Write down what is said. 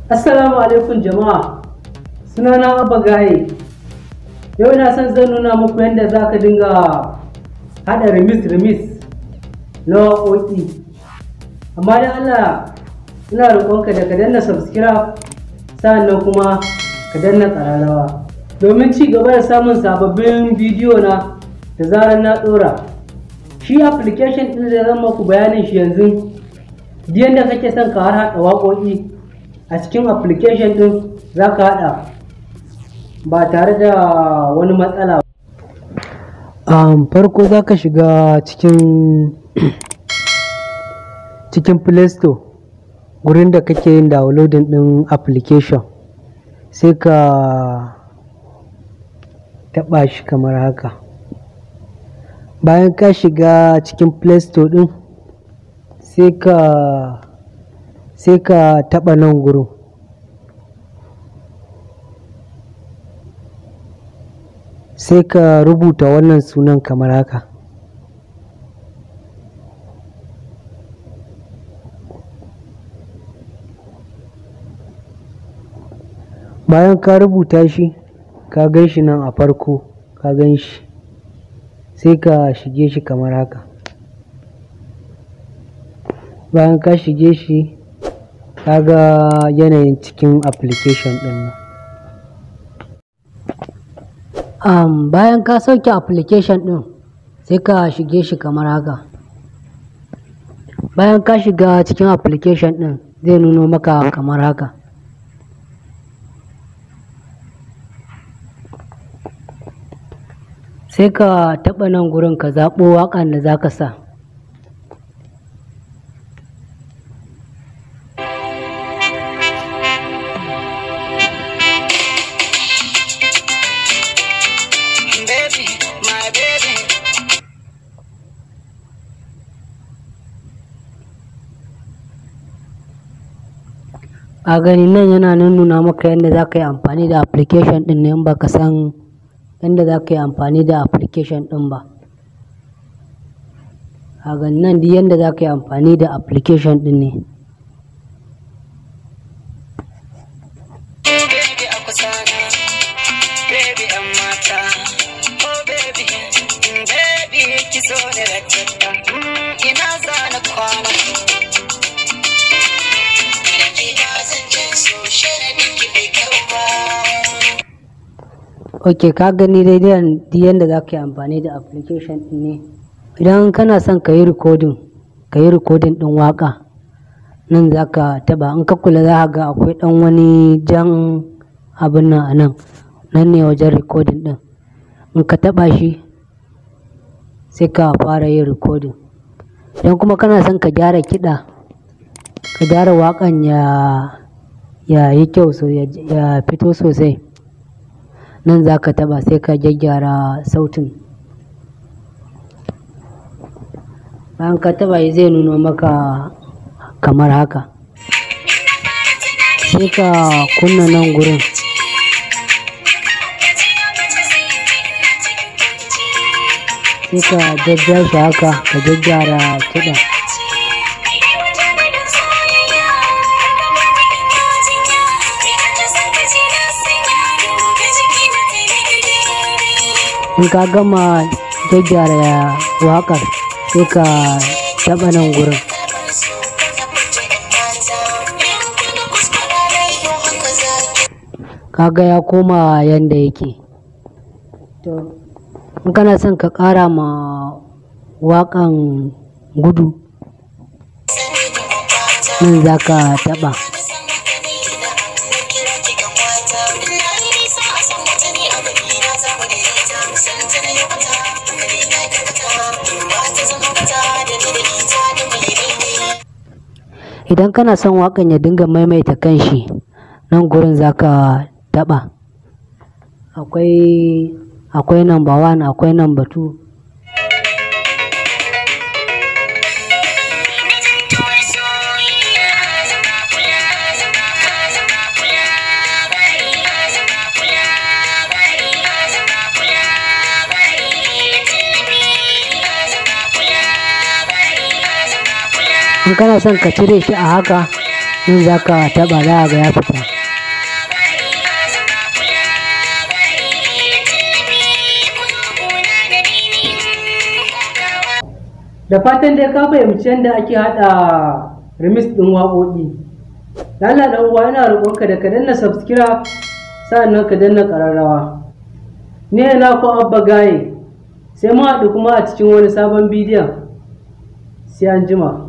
Assalamu alaikum jama'a, sunana Abba Gaye. Yau ina son zan nuna muku yadda za ka dinga haɗa remis na wakoki. Amma dan Allah ina roƙonka da ka danna subscribe sannan kuma ka danna ƙararrawa domin ci gaba da samun sababbin bidiyo na da zarar na ɗora. Shi application ɗin da zan maku bayanin shi yanzu, duk yadda kake son ka haɗa waƙoƙi a cikin application ɗin za ka haɗa ba tare da wani matsala ba. Farko za ka shiga cikin Play Store, gurin da kake yin downloading ɗin application, sai ka taɓa shi kamar haka. Bayan ka shiga cikin Play Store ɗin, sai ka taɓa nan gurin. Sai ka rubuta wannan sunan kamar haka. Bayan ka rubuta shi, ka gan shi nan a farko, ka gan shi, sai ka shige shi kamar haka. Bayan ka shige shi, ka ga yanayin cikin application ɗin nan. Bayan ka sauke application ɗin, sai ka shige shi kamar haka. Bayan ka shiga cikin application ɗin, zai nuno maka kamar haka. Sai ka taɓa nan gurin ka zaɓo waƙan da za ka sa. A gani nan yana nuna maka yadda za ka yi amfani da application ɗin ne in ba ka san yadda za ka yi amfani da application ɗin ba. A gani nan duk yadda za ka yi amfani da application ɗin ne. Ok, ka gani daidai yadda za ka yi amfani da application ɗin ne. Idan kana son ka yi recording ɗin waƙa, nan za ka taɓa. In ka kula za ka ga akwai ɗan wani jan abin nan a nan ne wajen recording ɗin. In ka taɓa shi, sai ka fara yin recording. Idan kuma kana son ka gyara kiɗa, ka gyara waƙan ya yi kyau, ya fito sosai, nan za ka taɓa sai ka gyaggyara sautin. Bayan ka taɓa shi zai nuno maka kamar haka. Sai ka kunna nan gurin. Sai ka jajja shi haka, ka gyaggyara kiɗa. In ka gama gyaggyara waƙar, sai ka taɓa nan gurin. Kaga ya koma yanda yake. To, in kana son ka ƙara ma waƙan gudu, nan za ka taɓa. Idan kana son waƙan ya dinga maimaita kanshi, nan gurin za ka taɓa. Akwai number 1, akwai number 2. In kana son ka cire shi a haka, in za ka taɓa za ga ya fita. Da fatan dai ka fahimci yadda ake haɗa remix ɗin waƙoƙi. Da Allah ɗan uwa ina roƙonka da ka danna subscribe sa'annan ka danna ƙararrawa. Ni na ku Abba Gaye, sai mu haɗu kuma a cikin wani sabon bidiyon. Sai an jima.